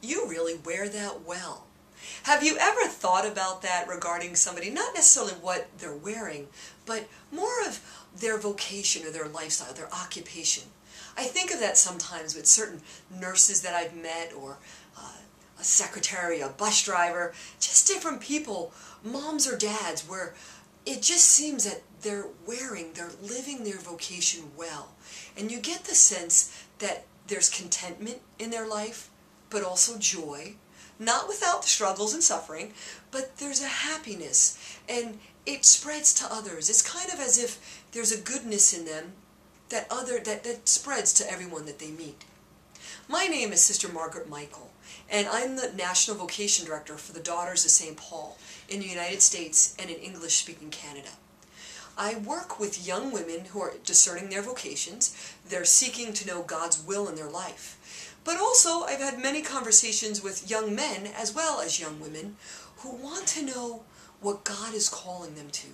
you really wear that well. Have you ever thought about that regarding somebody, not necessarily what they're wearing, but more of their vocation or their lifestyle, their occupation? I think of that sometimes with certain nurses that I've met, or a secretary, a bus driver, just different people, moms or dads, where it just seems that they're living their vocation well. And you get the sense that there's contentment in their life, but also joy. Not without the struggles and suffering, but there's a happiness, and it spreads to others. It's kind of as if there's a goodness in them that spreads to everyone that they meet. My name is Sister Margaret Michael, and I'm the National Vocation Director for the Daughters of St. Paul in the United States and in English-speaking Canada. I work with young women who are discerning their vocations. They're seeking to know God's will in their life. But also, I've had many conversations with young men as well as young women who want to know what God is calling them to.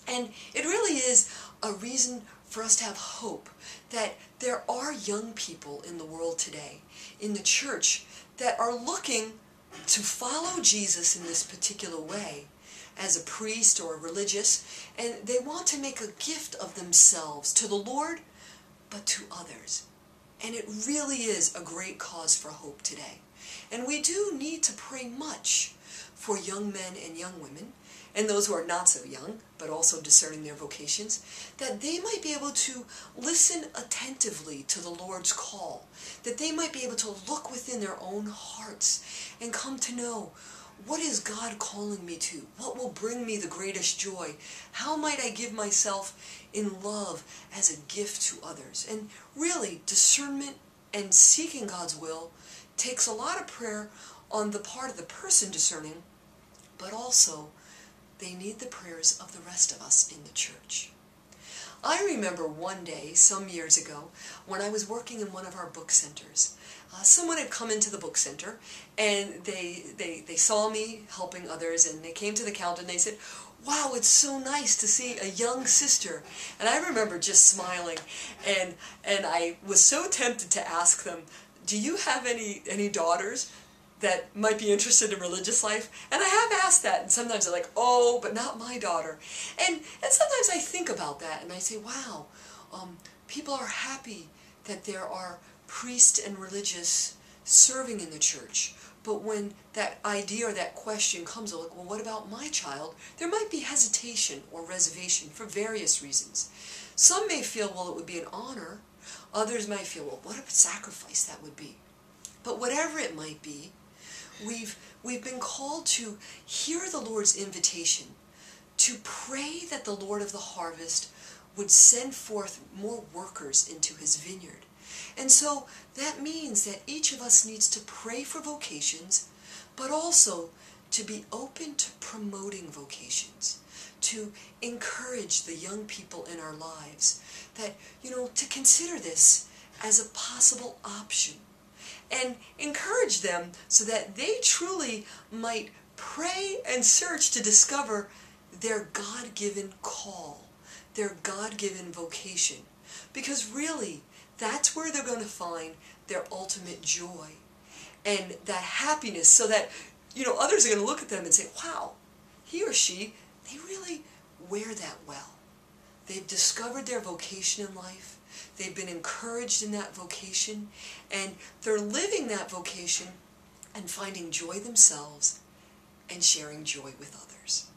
And it really is a reason for us to have hope that there are young people in the world today, in the church, that are looking to follow Jesus in this particular way as a priest or a religious, and they want to make a gift of themselves to the Lord, but to others. And it really is a great cause for hope today. And we do need to pray much for young men and young women, and those who are not so young, but also discerning their vocations, that they might be able to listen attentively to the Lord's call, that they might be able to look within their own hearts and come to know, what is God calling me to? What will bring me the greatest joy? How might I give myself in love as a gift to others? And really, discernment and seeking God's will takes a lot of prayer on the part of the person discerning, but also they need the prayers of the rest of us in the church. I remember one day, some years ago, when I was working in one of our book centers. Someone had come into the book center, and they saw me helping others, and they came to the counter and they said, "Wow, it's so nice to see a young sister." And I remember just smiling, and I was so tempted to ask them, "Do you have any daughters that might be interested in religious life?" And I have asked that, and sometimes they're like, "Oh, but not my daughter." And sometimes I think about that, and I say, wow, people are happy that there are priests and religious serving in the church. But when that idea or that question comes, like, well, what about my child? There might be hesitation or reservation for various reasons. Some may feel, well, it would be an honor. Others might feel, well, what a sacrifice that would be. But whatever it might be, we've been called to hear the Lord's invitation, to pray that the Lord of the harvest would send forth more workers into his vineyard. And so that means that each of us needs to pray for vocations, but also to be open to promoting vocations, to encourage the young people in our lives, that, to consider this as a possible option, and encourage them so that they truly might pray and search to discover their God-given call, their God-given vocation. Because really, that's where they're going to find their ultimate joy and that happiness, so that, others are going to look at them and say, wow, he or she, they really wear that well. They've discovered their vocation in life. They've been encouraged in that vocation, and they're living that vocation and finding joy themselves and sharing joy with others.